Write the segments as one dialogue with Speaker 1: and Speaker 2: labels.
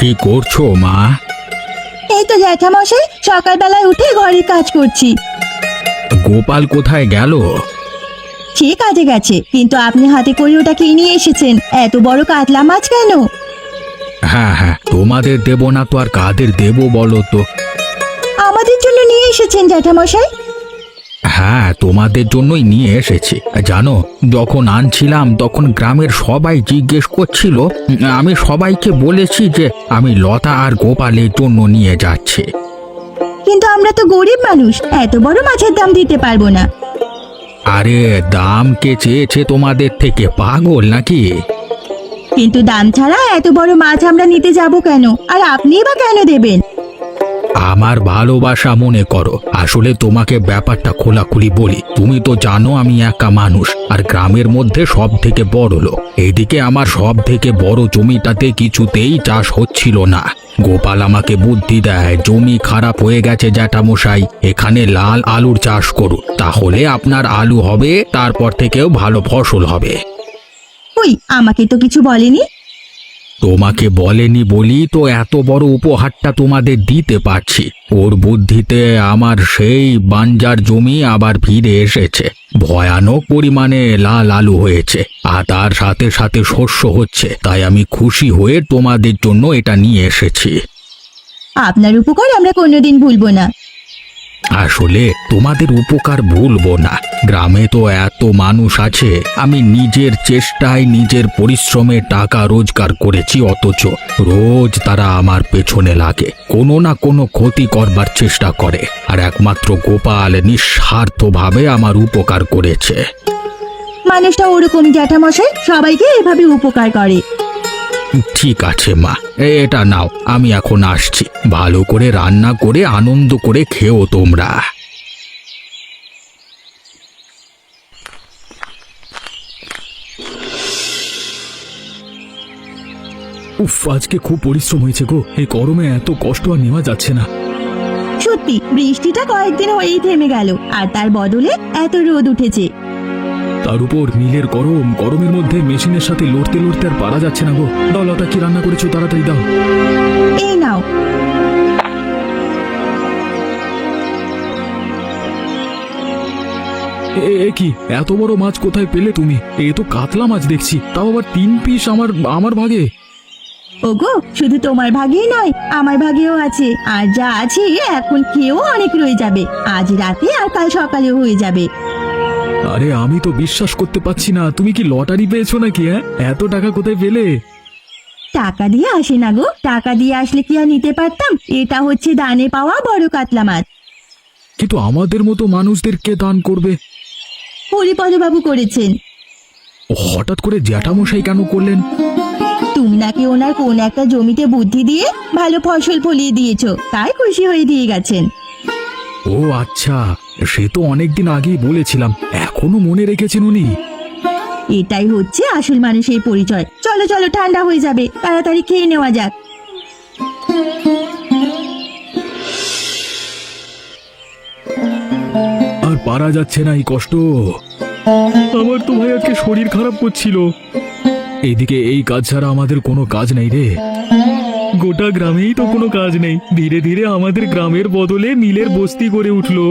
Speaker 1: কি করছো মা?
Speaker 2: এই তো জ্যাঠামশাই, সকালবেলায় উঠে ঘরের কাজ করছি।
Speaker 1: গোপাল কোথায় গেল?
Speaker 2: সে কাজে গেছে, কিন্তু আপনি হাতে করে ওটা কি নিয়ে এসেছেন? এত বড় কাতলা মাছ কেন?
Speaker 1: হ্যাঁ হ্যাঁ, তোমাদের দেব না তো আর কাদের দেব বলো তো?
Speaker 2: আমাদের জন্য নিয়ে এসেছেন জ্যাঠামশাই?
Speaker 1: হ্যাঁ, তোমাদের জন্যই নিয়ে এসেছি। জানো, যখন আনছিলাম তখন গ্রামের সবাই জিজ্ঞেস করছিল। আমি সবাইকে বলেছি যে আমি লতা আর গোপালের জন্য নিয়ে যাচ্ছি।
Speaker 2: কিন্তু আমরা তো গরিব মানুষ, এত বড় মাছের দাম দিতে পারবো না।
Speaker 1: আরে, দাম কে চেয়েছে তোমাদের থেকে? পাগল নাকি?
Speaker 2: কিন্তু দাম ছাড়া এত বড় মাছ আমরা নিতে যাব কেন? আর আপনিই বা কেন দেবেন?
Speaker 1: আমার ভালোবাসা মনে করো। আসলে তোমাকে ব্যাপারটা খোলাখুলি বলি। তুমি তো জানো আমি একা মানুষ, আর গ্রামের মধ্যে সব থেকে বড় লোক। এদিকে আমার সব থেকে বড় জমিটাতে কিছুতেই চাষ হচ্ছিল না। গোপাল আমাকে বুদ্ধি দেয়, জমি খারাপ হয়ে গেছে জ্যাঠামশাই, এখানে লাল আলুর চাষ করুন, তাহলে আপনার আলু হবে, তারপর থেকেও ভালো ফসল হবে।
Speaker 2: ওই, আমাকে তো কিছু বলেনি।
Speaker 1: তোমাকে বলেনি বলি তো এত বড় উপহারটা তোমাদের দিতে পারছি। ওর বুদ্ধিতে আমার সেই বাঞ্জার জমি আবার ফিরে এসেছে। ভয়ানক পরিমাণে লাল আলু হয়েছে, আর তার সাথে সাথে শস্য হচ্ছে। তাই আমি খুশি হয়ে তোমাদের জন্য এটা নিয়ে এসেছি।
Speaker 2: আপনার উপকার আমরা কোনোদিন ভুলবো না।
Speaker 1: আসলে তোমাদের উপকার ভুলবো না। গ্রামে তো এত মানুষ আছে, আমি নিজের চেষ্টায় নিজের পরিশ্রমে টাকা রোজগার করেছি, অথচ রোজ তারা আমার পেছনে লাগে, কোনো না কোনো ক্ষতি করবার চেষ্টা করে। আর একমাত্র গোপাল নিঃস্বার্থভাবে আমার উপকার করেছে।
Speaker 2: মানুষটা ওরকমই জ্যাঠামশাই, সবাইকে এভাবে উপকার করে।
Speaker 1: ঠিক আছে মা, এটা নাও, আমি এখন আসছি। ভালো করে রান্না করে আনন্দ করে খেও তোমরা।
Speaker 3: উফ, আজকে খুব পরিশ্রম হয়েছে গো। এই গরমে এত কষ্ট আর নেওয়া যাচ্ছে না।
Speaker 2: সত্যি, বৃষ্টিটা কয়েকদিন হয়েই থেমে গেল, আর তার বদলে এত রোদ উঠেছে।
Speaker 3: তার উপর মিলের গরম, গরমের মধ্যে মেশিনের সাথে লড়তে লড়তে আর পারা যাচ্ছে না গো। দাও লতা, কি রান্না করেছো তাড়াতাড়ি দাও।
Speaker 2: এই নাও।
Speaker 3: এ কি, এত বড় মাছ কোথায় পেলে তুমি? এ তো কাতলা মাছ দেখছি, তাও আবার 3 পিস আমার ভাগে।
Speaker 2: ওগো, শুধু তোমার ভাগেই নয়, আমার ভাগেও আছে। আর যা আছে এখন খেয়েও অনেক রয়ে যাবে। আজ রাতে আর কাল সকালেও হয়ে যাবে।
Speaker 3: আরে, আমি তো বিশ্বাস করতে পারছি না। তুমি কি লটারি পেয়েছো নাকি? হ্যাঁ, এত টাকা কোথায় পেলে?
Speaker 2: টাকা দিয়ে আসে না গো, টাকা দিয়ে আসলে কি আর নিতে পারতাম? এটা হচ্ছে দানে পাওয়া বড় কাতলা মাছ।
Speaker 3: কিন্তু আমাদের মতো মানুষদের কে দান করবে?
Speaker 2: হরিপদবাবু করেছেন।
Speaker 3: হঠাৎ করে জ্যাঠামশাই কেন করলেন?
Speaker 2: তুমি নাকি ওনার কোন একটা জমিতে বুদ্ধি দিয়ে ভালো ফসল ফলিয়ে দিয়েছো, তাই খুশি হয়ে দিয়ে গেছেন।
Speaker 3: ও আচ্ছা, সে তো অনেকদিন আগেই বলেছিলাম, এখনো মনে রেখেছেন উনি।
Speaker 2: এটাই হচ্ছে আসল মানুষের পরিচয়। চলো চলো, ঠান্ডা হয়ে যাবে, তাড়াতাড়ি খেয়ে নেওয়া যাক।
Speaker 3: আর পারা যাচ্ছে না এই কষ্ট। আমার তো ভাই আজকে শরীর খারাপ করছিল। এইদিকে এই কাজ ছাড়া আমাদের কোনো কাজ নেই রে। গোটা গ্রামেই তো কোনো কাজ নেই। ধীরে ধীরে আমাদের গ্রামের বদলে মিলের বস্তি গড়ে উঠলো।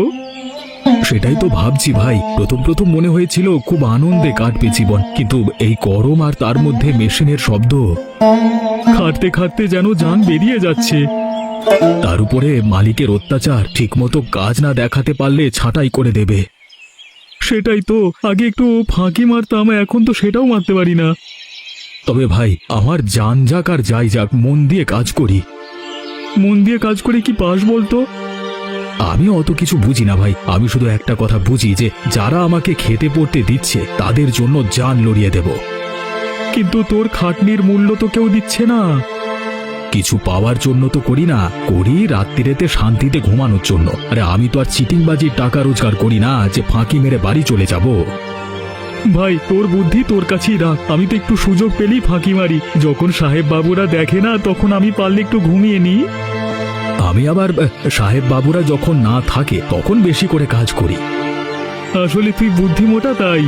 Speaker 3: সেটাই তো ভাবছি ভাই। প্রথম প্রথম মনে হয়েছিল খুব আনন্দে কাটবে জীবন, কিন্তু এই গরম আর তার মধ্যে মেশিনের শব্দ, খাটতে খাটতে যেন জান বেরিয়ে যাচ্ছে। তার উপরে মালিকের অত্যাচার, ঠিকমতো কাজ না দেখাতে পারলে ছাঁটাই করে দেবে। সেটাই তো, আগে একটু ফাঁকি মারতাম, এখন তো সেটাও মারতে পারি না। তবে ভাই, আমার জান যাক আর যাই যাক, মন দিয়ে কাজ করি। মন দিয়ে কাজ করে কি পাস বলতো? আমি অত কিছু বুঝি না ভাই। আমি শুধু একটা কথা বুঝি যে যারা আমাকে খেতে পড়তে দিচ্ছে তাদের জন্য জান লড়িয়ে দেব। কিন্তু তোর খাটনির মূল্য তো কেউ দিচ্ছে না। কিছু পাওয়ার জন্য তো করি না, করি রাত্রিরেতে শান্তিতে ঘুমানোর জন্য। আরে, আমি তো আর চিটিংবাজির টাকা রোজগার করি না যে ফাঁকি মেরে বাড়ি চলে যাব। ভাই, তোর বুদ্ধি তোর কাছেই রাখ। আমি তো একটু সুযোগ পেলেই ফাঁকি মারি। যখন সাহেব বাবুরা দেখে না, তখন আমি পারলে একটু ঘুমিয়ে নিই। আমি আবার সাহেব বাবুরা যখন না থাকে তখন বেশি করে কাজ করি। আসলে তুই বুদ্ধিমোটা, তাই।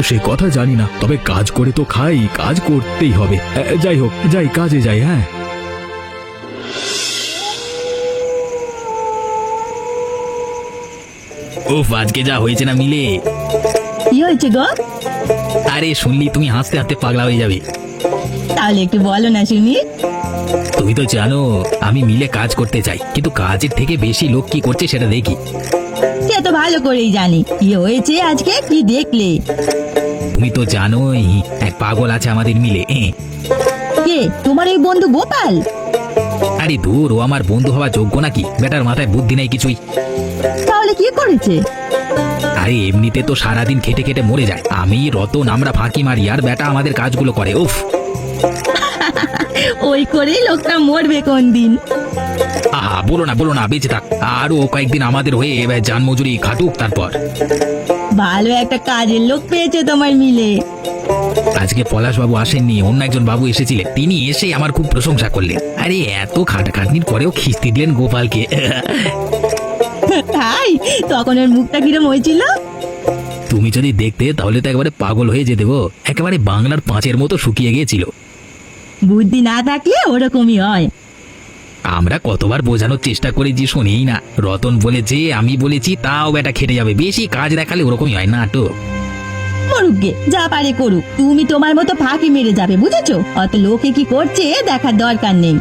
Speaker 3: সে কথা জানি না, তবে কাজ করে তো খাই, কাজ করতেই হবে। যাই হোক, যাই কাজে যাই। হ্যাঁ।
Speaker 1: ওফ, আজকে যা হয়েছে না মিলে।
Speaker 2: কি হয়েছে গো?
Speaker 1: আরে শুনলি তুমি হাসতে হাসতে পাগলা হয়ে যাবে।
Speaker 2: তাহলে একটু বলো না শুনি।
Speaker 1: তুমি তো জানো আমি মিলে কাজ করতে চাই, কিন্তু কাজের থেকে বেশি লোক কি করছে সেটা দেখি।
Speaker 2: সে তো ভালো করেই জানি। কি হয়েছে আজকে, কি দেখলে?
Speaker 1: তুমি তো জানোই এক পাগল আছে আমাদের মিলে।
Speaker 2: কে, তোমার এই বন্ধু গোপাল?
Speaker 1: আরে দূর, ও আমার বন্ধু হওয়া যোগ্য নাকি? বেটার মাথায় বুদ্ধি নেই কিছুই।
Speaker 2: তাহলে কি করেছে?
Speaker 1: আরে এমনিতে তো সারাদিন খেটে খেটে মরে যায়, আমি রতন আমরা ফাঁকি মারি আর বেটা আমাদের কাজগুলো করে। উফ,
Speaker 2: ওই করেই লোকটা মরবে কোন দিন।
Speaker 1: আহা বলো না, বেঁচে থাক আরো কয়েকদিন আমাদের হয়ে এবার জান মজুরি খাটুক। তারপর
Speaker 2: ভালো একটা কাজের লোক পেয়েছে তোমার মিলে।
Speaker 1: আজকে পলাশবাবু আসেননি, অন্য একজন বাবু এসেছিলেন, তিনি এসে আমার খুব প্রশংসা করলেন। আরে এত খাটাখাটনির পরেও খিস্তি দিলেন গোপালকে।
Speaker 2: তাই? তখন ওর মুখটা কিরম হয়েছিল?
Speaker 1: তুমি যদি দেখতে তাহলে তো একবারে পাগল হয়ে যেতে গো, একেবারে বাংলার পাঁচের মতো শুকিয়ে গিয়েছিল।
Speaker 2: বুদ্ধি না থাকলে ওরকমই হয়।
Speaker 1: আমরা কতবার বোঝানোর চেষ্টা করেছি, শোনেই না। রতন বলেছে, আমি বলেছি, তাও বেটা খেটে যাবে। বেশি কাজ দেখালে ওরকমই হয় না তো।
Speaker 2: মরুক গে, যা পারে করুক, তুমি তোমার মতো ফাঁকি মেরে যাবে, বুঝেছো? অত লোকে কি করছে দেখার দরকার নেই।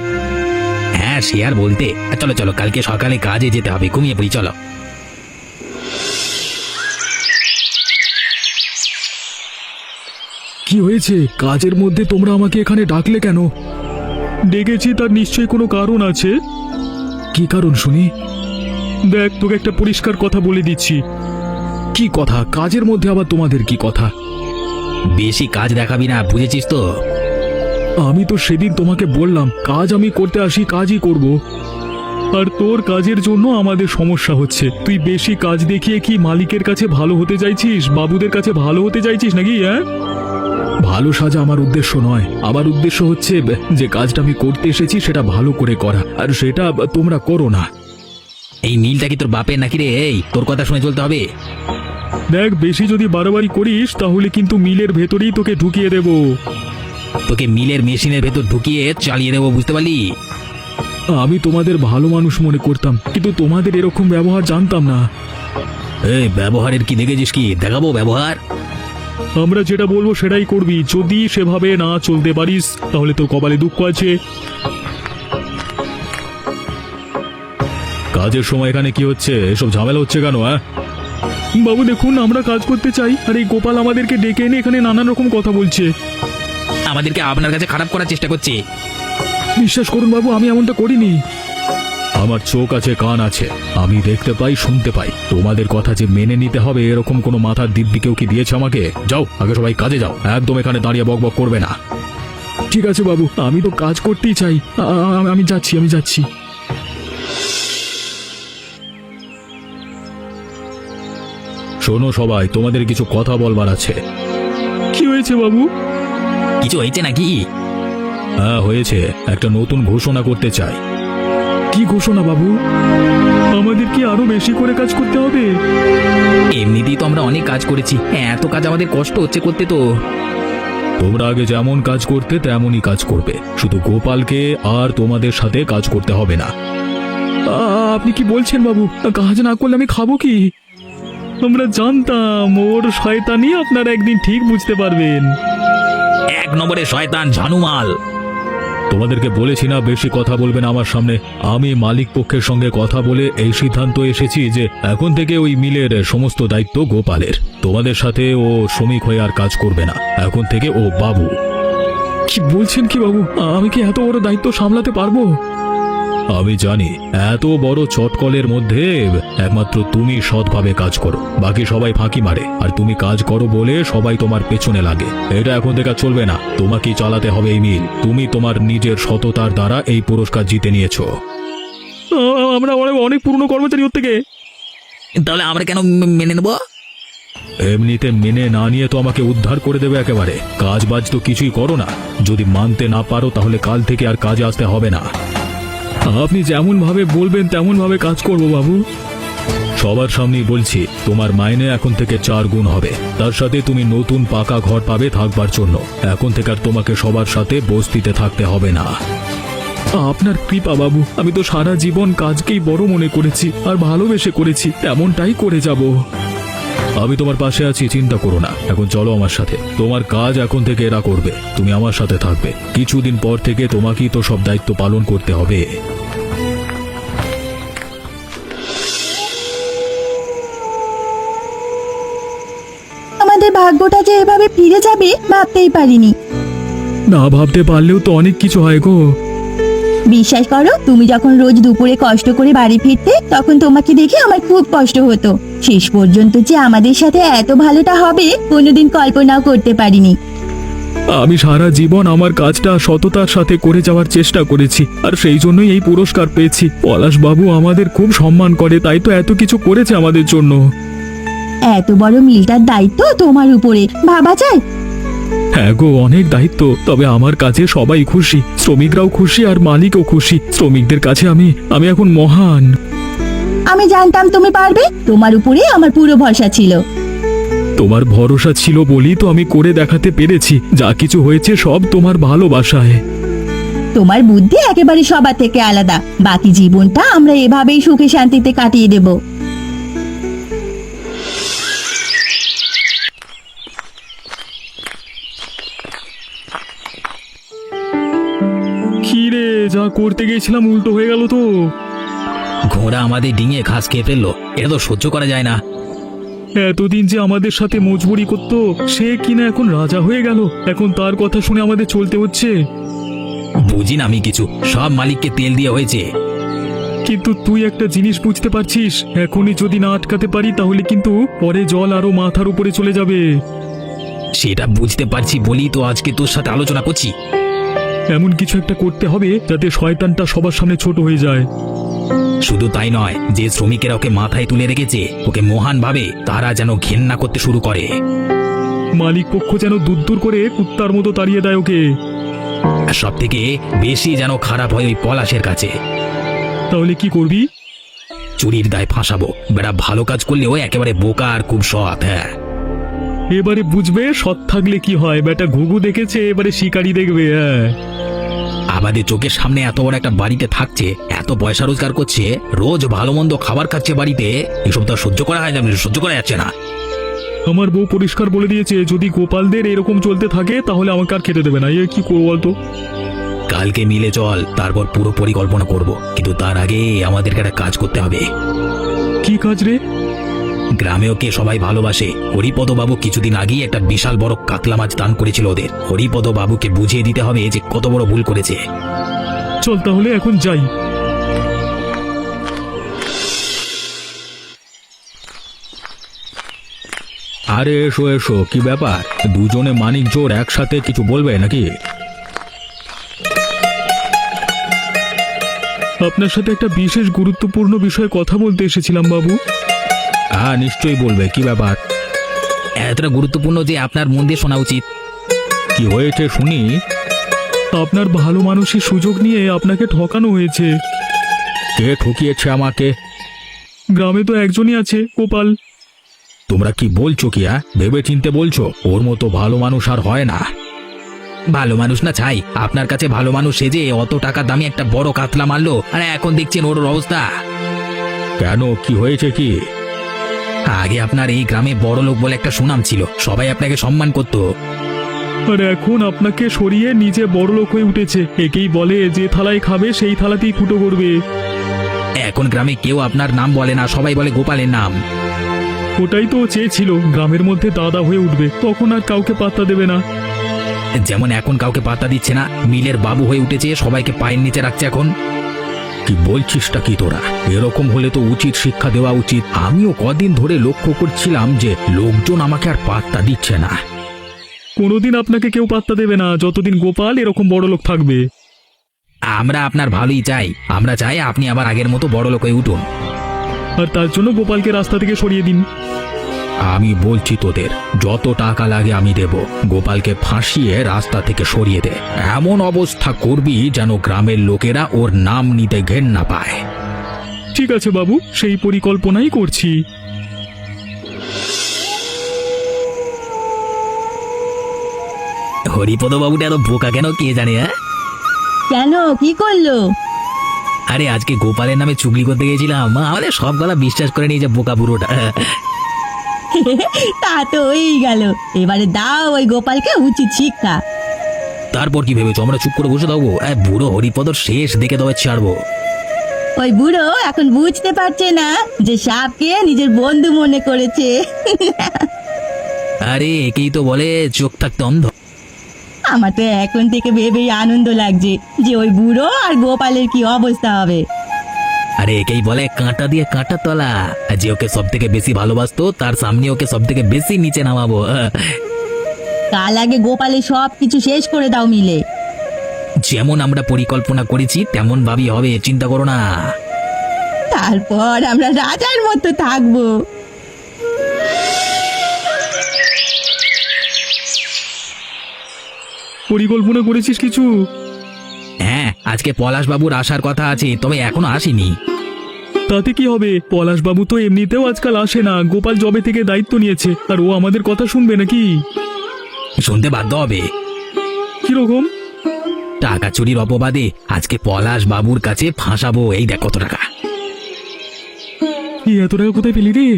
Speaker 1: হ্যাঁ সে আর বলতে। চলো চলো, কালকে সকালে কাজে যেতে হবে, ঘুমিয়ে পড়ি চলো।
Speaker 3: কি হয়েছে? কাজের মধ্যে তোমরা আমাকে এখানে ডাকলে কেন? ডেকেছি তার নিশ্চয়ই কোনো কারণ আছে। কি কারণ শুনি? দেখ, তোকে একটা পরিষ্কার কথা বলে দিচ্ছি। কি কথা? কাজের মধ্যে আবার তোমাদের কি কথা?
Speaker 1: বেশি কাজ দেখাবি না, বুঝেছিস তো?
Speaker 3: আমি তো সেদিন তোমাকে বললাম কাজ আমি করতে আসি, কাজই করব। আর তোর কাজের জন্য আমাদের সমস্যা হচ্ছে। তুই বেশি কাজ দেখিয়ে কি মালিকের কাছে ভালো হতে চাইছিস, বাবুদের কাছে ভালো হতে চাইছিস নাকি? হ্যাঁ, ভালো সাজা আমার উদ্দেশ্য নয়। আমার উদ্দেশ্য হচ্ছে যে কাজটা আমি করতে এসেছি সেটা ভালো করে করা, আর সেটা তোমরা করো না।
Speaker 1: এই মিলটা কি তোর বাপের নাকি রে? এই তোর কথা শুনে চলতে হবে।
Speaker 3: দেখ, বেশি যদি বাড়াবাড়ি করিস তাহলে কিন্তু মিলের ভেতরেই তোকে ঢুকিয়ে দেব।
Speaker 1: তোকে মিলের মেশিনের ভেতর ঢুকিয়ে চালিয়ে দেবো, বুঝতে পারলি?
Speaker 3: আমি তোমাদের ভালো মানুষ মনে করতাম, কিন্তু তোমাদের এরকম ব্যবহার জানতাম না।
Speaker 1: এই ব্যবহারের কি দেখেছিস? কি দেখাবো ব্যবহার?
Speaker 3: আমরা যেটা বলবো সেটাই করবি। যদি সেভাবে না চলতে পারিস তাহলে তোর কপালে দুঃখ আছে। কাজের সময় এখানে কি হচ্ছে? এসব ঝামেলা হচ্ছে কেন? বাবু দেখুন, আমরা কাজ করতে চাই, আর এই গোপাল আমাদেরকে ডেকে এনে এখানে নানান রকম কথা বলছে।
Speaker 1: আমাদেরকে আপনার কাছে খারাপ করার চেষ্টা করছে।
Speaker 3: বিশ্বাস করুন বাবু, আমি এমনটা করিনি। আমার চোখ আছে, কান আছে, আমি দেখতে পাই, শুনতে পাই। তোমাদের কথা যে মেনে নিতে হবে এরকম কোনো মাথার দিব্যি কেউ কি দিয়েছে আমাকে? যাও, আগে সবাই কাজে যাও, একদম এখানে দাঁড়িয়ে বকবক করবে না। ঠিক আছে বাবু, আমি তো কাজ করতেই চাই। আমি যাচ্ছি। শোনো সবাই, তোমাদের কিছু কথা বলবার আছে। কি হয়েছে বাবু?
Speaker 1: কিছু হয়েছে নাকি?
Speaker 3: হ্যাঁ হয়েছে, একটা নতুন ঘোষণা করতে চাই। কি ঘোষণা বাবু? আমাদের কি আরো বেশি করে কাজ করতে হবে?
Speaker 1: এমনিতেই তো আমরা অনেক কাজ করেছি, এত কাজ আমাদের কষ্ট হচ্ছে করতে। তো
Speaker 3: তোমরা আগে যেমন কাজ করতে তেমনই কাজ করবে, শুধু গোপালকে আর তোমাদের সাথে কাজ করতে হবে না। আপনি কি বলছেন বাবু? কাজ না করলে আমি খাবো কি? আমরা জানতাম ওর শয়তানি আপনারা একদিন ঠিক বুঝতে পারবেন।
Speaker 1: এক নম্বরে শয়তান ঝানুমাল।
Speaker 3: তোমাদেরকে বলেছি না বেশি কথা বলবে না আমার সামনে। আমি মালিক পক্ষের সঙ্গে কথা বলে এই সিদ্ধান্ত এসেছি যে এখন থেকে ওই মিলের সমস্ত দায়িত্ব গোপালের। তোমাদের সাথে ও শ্রমিক হয়ে আর কাজ করবে না, এখন থেকে ও বাবু। কি বলছেন কি বাবু? আমি কি এত বড় দায়িত্ব সামলাতে পারবো? আমি জানি এত বড় চটকলের মধ্যে একমাত্র তুমি সৎভাবে কাজ করো, বাকি সবাই ফাঁকি মারে। আর তুমি কাজ করো বলে সবাই তোমার পেছনে লাগে, এটা এখন থেকে চলবে না। তোমাকেই চালাতে হবে এই মিল। তুমি তোমার নিজের সততার দ্বারা এই পুরস্কার জিতে নিয়েছো। আমরা অনেক পুরনো কর্মচারী ওর থেকে।
Speaker 1: তাহলে আমরা কেন মেনে নেব?
Speaker 3: এমনিতে মেনে না নিয়ে তো আমাকে উদ্ধার করে দেবে একেবারে। কাজ বাজ তো কিছুই করো না। যদি মানতে না পারো তাহলে কাল থেকে আর কাজে আসতে হবে না। আপনি যেমন ভাবে বলবেন তেমন ভাবে কাজ করব বাবু। সবার সামনেই বলছি, তোমার মাইনে এখন থেকে 4 গুণ হবে। তার সাথে তুমি নতুন পাকা ঘর পাবে থাকবার জন্য। এখন থেকে আর তোমাকে সবার সাথে বস্তিতে থাকতে হবে না। আপনার কৃপা বাবু, আমি তো সারা জীবন কাজকেই বড় মনে করেছি আর ভালোবেসে করেছি, তেমনটাই করে যাব। আমি তোমার পাশে আছি, চিন্তা করো না। এখন চলো আমার সাথে, তোমার কাজ এখন থেকে এরা করবে, তুমি আমার সাথে থাকবে। কিছুদিন পর থেকে তোমাকেই তো সব দায়িত্ব পালন করতে হবে।
Speaker 2: আমাদের ভাগ্যটা যে এভাবে ফিরে যাবে ভাবতেই পারিনি।
Speaker 3: না ভাবতে পারলেও তো অনেক কিছু হয় গো।
Speaker 2: বিশ্বাস করো, তুমি যখন রোজ দুপুরে কষ্ট করে বাড়ি ফিরতে তখন তোমাকে দেখে আমার খুব কষ্ট হতো। শেষ পর্যন্ত যে আমাদের সাথে এত ভালোটা হবে কোনোদিন কল্পনাও করতে পারিনি।
Speaker 3: আমি সারা জীবন আমার কাজটা সততার সাথে করে যাওয়ার চেষ্টা করেছি, আর সেই জন্যই এই পুরস্কার পেয়েছি। পলাশ বাবু আমাদের খুব সম্মান করে, তাই তো এত কিছু করেছে আমাদের জন্য।
Speaker 2: এত বড় মিলটার দায়িত্ব তোমার উপরে, ভাবা যায়?
Speaker 3: হ্যাঁ গো, অনেক দায়িত্ব। তবে আমার কাছে সবাই খুশি, শ্রমিকরাও খুশি আর মালিকও খুশি। শ্রমিকদের কাছে আমি এখন মহান।
Speaker 2: আমি জানতাম তুমি পারবে, তোমার উপরে আমার পুরো ভরসা ছিল।
Speaker 3: তোমার ভরসা ছিল বলেই তো আমি করে দেখাতে পেরেছি। যা কিছু হয়েছে সব তোমার ভালোবাসায়।
Speaker 2: তোমার বুদ্ধি একেবারে সবার থেকে আলাদা। বাকি জীবনটা আমরা এভাবেই সুখে শান্তিতে কাটিয়ে দেব।
Speaker 3: কি রে, যা করতে গেছিলাম উল্টো হয়ে গেল তো।
Speaker 1: ঘোড়া আমাদের ডিঙিয়ে ঘাস খেয়ে ফেললো, এটা তো সহ্য করা যায় না।
Speaker 3: এতদিন যে আমাদের সাথে মজবুরি করতো, সে কিনা এখন রাজা হয়ে গেল। এখন তার কথা শুনে আমাদের চলতে হচ্ছে।
Speaker 1: বুঝি না আমি কিছু, সব মালিককে তেল দিয়ে হয়েছে।
Speaker 3: কিন্তু তুই একটা জিনিস বুঝতে পারছিস, এখনই যদি না আটকাতে পারি তাহলে কিন্তু পরে জল আরো মাথার উপরে চলে যাবে।
Speaker 1: সেটা বুঝতে পারছি বলেই তো আজকে তোর সাথে আলোচনা করছি।
Speaker 3: এমন কিছু একটা করতে হবে যাতে শয়তানটা সবার সামনে ছোট হয়ে যায়।
Speaker 1: শুধু তাই নয়, যে শ্রমিকেরা ওকে মাথায় তুলে রেখেছে, ওকে মহান ভাবে, তারা যেন ঘেন্না করতে শুরু করে।
Speaker 3: মালিক পক্ষ যেন দূর করে কুত্তার মতো তাড়িয়ে দেয় ওকে।
Speaker 1: সব থেকে বেশি যেন খারাপ হয় ওই পলাশের কাছে।
Speaker 3: তাহলে কি করবি?
Speaker 1: চুরির দায় ফাঁসাবো। বেড়া ভালো কাজ করলেও একেবারে বোকা আর খুব সৎ। হ্যাঁ,
Speaker 3: এবারে বুঝবে সৎ থাকলে কি হয়। বেটা ঘুঘু দেখেছে, এবারে শিকারি দেখবে। হ্যাঁ,
Speaker 1: আমাদের চোখের সামনে এত বড় একটা বাড়িতে থাকছে, এত পয়সা রোজগার করছে, রোজ ভালো মন্দ খাবার খাচ্ছে বাড়িতে, এসব তো আর সহ্য করা হয় না, সহ্য করা যাচ্ছে না।
Speaker 3: আমার বউ পরিষ্কার বলে দিয়েছে, যদি গোপালদের এরকম চলতে থাকে তাহলে আমাকে আর খেতে দেবে না। এ কি করবো বলতো?
Speaker 1: কালকে মিলে চল, তারপর পুরো পরিকল্পনা করব। কিন্তু তার আগে আমাদেরকে একটা কাজ করতে হবে।
Speaker 3: কি কাজ রে?
Speaker 1: গ্রামেও কে সবাই ভালোবাসে। হরিপদ বাবু কিছুদিন আগেই একটা বিশাল বড় কাতলা মাছ দান করেছিল ওদের। হরিপদ বাবুকে বুঝিয়ে দিতে হবে যে কত বড় ভুল করেছে।
Speaker 3: চল তাহলে এখন যাই।
Speaker 1: আরে এসো এসো, কি ব্যাপার? দুজনে মানিক জোর একসাথে কিছু বলবে নাকি?
Speaker 3: আপনার সাথে একটা বিশেষ গুরুত্বপূর্ণ বিষয়ে কথা বলতে এসেছিলাম বাবু।
Speaker 1: হ্যাঁ, নিশ্চয়ই বলবে। কি ব্যাপার? এতটা গুরুত্বপূর্ণ যে আপনার মন দিয়ে শোনা উচিত। কি হয়েছে শুনি।
Speaker 3: আপনার ভালো মানুষের সুযোগ নিয়ে আপনাকে ঠকানো হয়েছে।
Speaker 1: কে ঠকিয়েছে আমাকে?
Speaker 3: গ্রামে তো একজনই আছে, গোপাল।
Speaker 1: তোমরা কি বলছো কি? ভেবে চিনতে বলছো? ওর মতো ভালো মানুষ আর হয় না। ভালো মানুষ না ছাই, আপনার কাছে ভালো মানুষ সেজে অত টাকা দামি একটা বড় কাতলা মারলো, আর এখন দেখছেন ওর অবস্থা। কেন, কি হয়েছে কি? আগে আপনার এই গ্রামে বড় লোক বলে একটা সুনাম ছিল, সবাই আপনাকে সম্মান করত।
Speaker 3: আর এখন আপনাকে সরিয়ে নিজে বড় লোক হয়ে উঠেছে। একেই বলে যে থালায় খাবে সেই থালাতেই ফুটো করবে।
Speaker 1: এখন গ্রামে কেউ আপনার নাম বলে না, সবাই বলে গোপালের নাম।
Speaker 3: ওটাই তো চেয়েছিল, গ্রামের মধ্যে দাদা হয়ে উঠবে, তখন আর কাউকে পাত্তা দেবে না।
Speaker 1: যেমন এখন কাউকে পাত্তা দিচ্ছে না, মিলের বাবু হয়ে উঠেছে, সবাইকে পায়ের নিচে রাখছে এখন। কি বলছিসটা কি তোরা? এরকম হলে তো উচিত শিক্ষা দেওয়া উচিত। আমিও কদিন ধরে লক্ষ্য করছিলাম যে লোকজন আমাকে আর পাত্তা দিচ্ছে না।
Speaker 3: কোনোদিন আপনাকে কেউ পাত্তা দেবে না যতদিন গোপাল এরকম বড় লোক থাকবে।
Speaker 1: আমরা আপনার ভালোই চাই, আমরা চাই আপনি আবার আগের মতো বড় লোক হয়ে উঠুন।
Speaker 3: আর তার জন্য গোপালকে রাস্তা থেকে সরিয়ে দিন।
Speaker 1: আমি বলছি তোদের যত টাকা লাগে আমি দেব, গোপালকে ফাঁসিয়ে রাস্তা থেকে সরিয়ে দে। এমন অবস্থা করবি যেন গ্রামের লোকেরা ওর নাম নিতে ঘেন্না পায়।
Speaker 3: ঠিক আছে বাবু, সেই পরিকল্পনাই করছি।
Speaker 1: হরিপদ বাবুটা এত বোকা কেন কে জানে?
Speaker 2: কেন, কি করলো?
Speaker 1: আরে আজকে গোপালের নামে চুগলি করতে গেছিলাম, আমাদের সব গলা বিশ্বাস করে নিয়ে যে বোকা বুড়োটা।
Speaker 2: তা তো হয়েই গেল। এবারে দাও ওই গোপালকে উচিত শিক্ষা।
Speaker 1: তারপর কি ভেবেছো আমরা চুপ করে বসে থাকবো? বুড়ো হরিপদর শেষ দেখে তবে ছাড়বো।
Speaker 2: ওই বুড়ো এখন বুঝতে পারছে না যে সাপকে নিজের বন্ধু মনে করেছে।
Speaker 1: আরে একেই তো বলে চোখ থাকতে অন্ধ।
Speaker 2: আমার তো এখন থেকে ভেবেই আনন্দ লাগছে যে ওই বুড়ো আর গোপালের কি অবস্থা হবে।
Speaker 1: আরে একেই বলে কাঁটা দিয়ে কাঁটা তলা। আর যে ওকে সব থেকে বেশি ভালোবাসতো তার সামনে ওকে সব থেকে বেশি নিচে নামাবো।
Speaker 2: কাল আগে গোপালের সব কিছু শেষ করে দাও মিলে।
Speaker 1: যেমন আমরা পরিকল্পনা করেছি তেমন ভাবেই হবে, চিন্তা করো না।
Speaker 2: তারপর আমরা রাজার মতো থাকবো।
Speaker 3: পরিকল্পনা করেছিস কিছু?
Speaker 1: হ্যাঁ, আজকে পলাশ বাবুর আসার কথা আছে, তবে এখনো আসেনি।
Speaker 3: তাতে কি হবে? পলাশবাবু তো এমনিতেও আজকাল আসে না। গোপাল জবে থেকে দায়িত্ব নিয়েছে, আর ও আমাদের কথা শুনবে নাকি?
Speaker 1: শুনতে বাধ্য হবে।
Speaker 3: কিরকম?
Speaker 1: টাকা চুরির অপবাদে আজকে পলাশ বাবুর কাছে ফাঁসাবো। এই দেখ কত টাকা।
Speaker 3: এত টাকা কোথায় পেলি রে?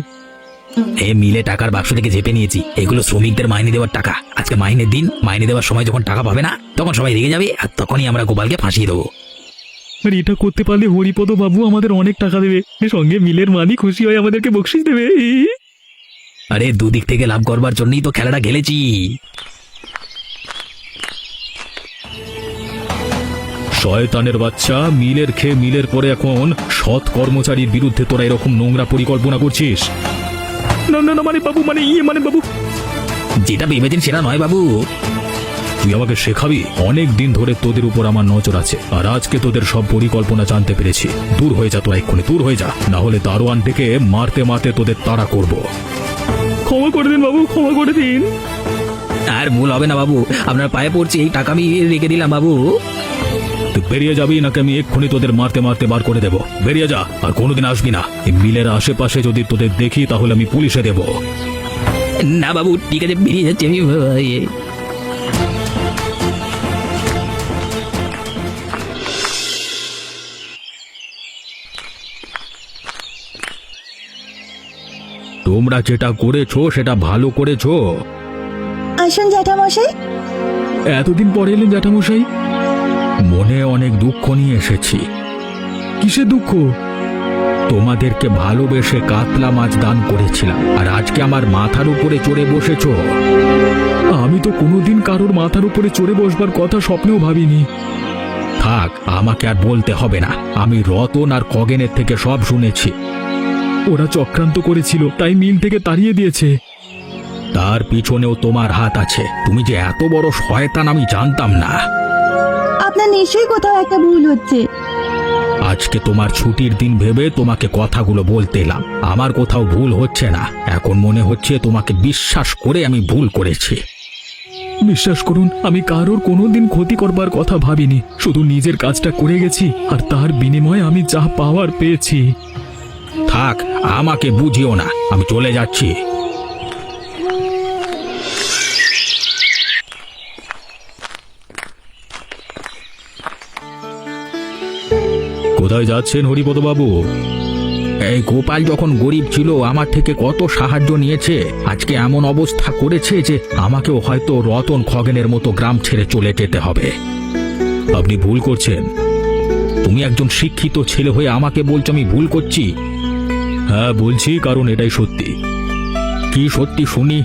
Speaker 1: এ মিলে টাকার বাক্স থেকে চেপে নিয়েছি। এগুলো শ্রমিকদের মাইনে দেওয়ার টাকা। আজকে মাইনের দিন, মাইনে দেওয়ার সময় যখন টাকা পাবে না তখন সবাই রেগে যাবে, আর তখনই আমরা গোপালকে ফাঁসিয়ে দেবো।
Speaker 3: আর এটা করতে পারলে হরিপদ বাবু আমাদের অনেক টাকা দেবে, সঙ্গে মিলের মালিক খুশি হয়ে আমাদেরকে বকশিশ দেবে।
Speaker 1: আরে দুদিক থেকে লাভ করবার জন্যই তো খেলাটা খেলেছি।
Speaker 3: শয়তানের বাচ্চা, মিলের খেয়ে মিলের পরে এখন সৎ কর্মচারীর বিরুদ্ধে তোরা এরকম নোংরা পরিকল্পনা করছিস? না না না, মানে বাবু, মানে বাবু,
Speaker 1: যেটা ভেবেছেন সেটা নয় বাবু।
Speaker 3: তুই আমাকে শেখাবি? অনেক দিন ধরে তোদের উপর আমার নজর আছে, আর আজকে তোদের সব পরিকল্পনা জানতে পেরেছি। দূর হয়ে যা তোরা, এক্ষুনি দূর হয়ে যা, না হলে দারোয়ান থেকে মারতে মারতে তোদের তাড়া করব। ক্ষমা করে দিন বাবু, ক্ষমা করে দিন।
Speaker 1: আর ভুল হবে না বাবু, আপনার পায়ে পড়ছি, এই টাকা আমি রেখে দিলাম বাবু।
Speaker 3: তুই বেরিয়ে যাবি নাকি আমি এক্ষুনি তোদের মারতে মারতে বার করে দেব। বেরিয়ে যা, আর কোনোদিন আসবি না। এই মিলের আশেপাশে যদি তোদের দেখি তাহলে আমি পুলিশে দেব।
Speaker 1: না বাবু, ঠিক আছে, বেরিয়ে যাচ্ছি আমি।
Speaker 3: তোমরা যেটা করেছো সেটা ভালো করেছো।
Speaker 2: আসুন জ্যাঠামশাই।
Speaker 3: এতদিন পরে এলেন জ্যাঠামশাই? মনে অনেক দুঃখ নিয়ে এসেছি। কিসের দুঃখ? তোমাদেরকে ভালোবেসে কাতলা মাছ দান করেছিলাম, আর আজকে আমার মাথার উপরে চড়ে বসেছো। আমি তো কোনোদিন কারোর মাথার উপরে চড়ে বসবার কথা স্বপ্নেও ভাবিনি। থাক, আমাকে আর বলতে হবে না, আমি রতন আর খগেনের থেকে সব শুনেছি। ওরা চক্রান্ত করেছিল, তাই মিল থেকে তাড়িয়ে দিয়েছে। তার পিছনেও তোমার হাত আছে। তুমি যে এত বড় শয়তান আমি জানতাম না।
Speaker 2: আপনার নিশ্চয়ই কোথাও একটা ভুল হচ্ছে।
Speaker 3: আজকে তোমার ছুটির দিন ভেবে তোমাকে কথাগুলো বলতে এলাম। আমার কোথাও ভুল হচ্ছে না। এখন মনে হচ্ছে তোমাকে বিশ্বাস করে আমি ভুল করেছি। বিশ্বাস করুন, আমি কারোর কোনোদিন ক্ষতি করবার কথা ভাবিনি। শুধু নিজের কাজটা করে গেছি, আর তার বিনিময়ে আমি যা পাওয়ার পেয়েছি। থাক, আমাকে বুঝিও না, আমি চলে যাচ্ছি। কোথায় যাচ্ছেন হরিপদ বাবু? এই গোপাল যখন গরিব ছিল আমার থেকে কত সাহায্য নিয়েছে, আজকে এমন অবস্থা করেছে যে আমাকেও হয়তো রতন খগেনের মতো গ্রাম ছেড়ে চলে যেতে হবে। আপনি ভুল করছেন। তুমি একজন শিক্ষিত ছেলে হয়ে আমাকে বলছো আমি ভুল করছি? হ্যাঁ বলছি, কারণ এটাই সত্যি। কি সত্যি শুনি?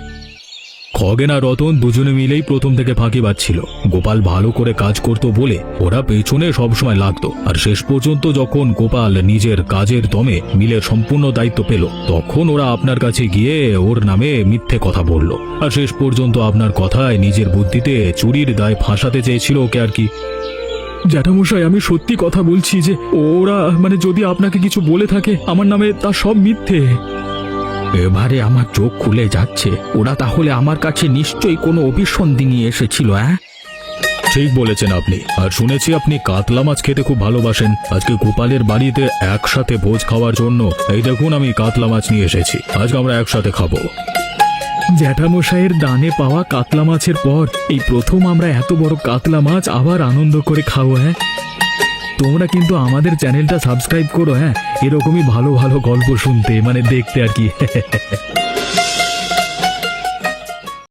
Speaker 3: খগেন আর রতন দুজনে মিলেই প্রথম থেকে ফাঁকি বাজছিল। গোপাল ভালো করে কাজ করত বলে ওরা পেছনে সবসময় লাগতো, আর শেষ পর্যন্ত যখন গোপাল নিজের কাজের দমে মিলের সম্পূর্ণ দায়িত্ব পেল, তখন ওরা আপনার কাছে গিয়ে ওর নামে মিথ্যে কথা বলল, আর শেষ পর্যন্ত আপনার কথায় নিজের বুদ্ধিতে চুরির দায় ফাঁসাতে চেয়েছিল ওকে আর কি। জ্যাঠামশাই, আমি সত্যি কথা বলছি যে ওরা যদি আপনাকে কিছু বলে থাকে আমার নামে, তা সব মিথ্যে। এবারে আমার চোখ খুলে যাচ্ছে। ওরা তাহলে আমার কাছে নিশ্চয়ই কোনো অভিসন্ধি নিয়ে এসেছিল। হ্যাঁ, ঠিক বলেছেন আপনি। আর শুনেছি আপনি কাতলা মাছ খেতে খুব ভালোবাসেন। আজকে গোপালের বাড়িতে একসাথে ভোজ খাওয়ার জন্য এই দেখুন আমি কাতলা মাছ নিয়ে এসেছি। আজকে আমরা একসাথে খাবো। জ্যাঠামশাইয়ের দানে পাওয়া কাতলা মাছের পর এই প্রথম আমরা এত বড় কাতলা মাছ আবার আনন্দ করে খাবো। হ্যাঁ, তোমরা কিন্তু আমাদের চ্যানেলটা সাবস্ক্রাইব করো। হ্যাঁ, এরকমই ভালো ভালো গল্প শুনতে, মানে দেখতে আর কি।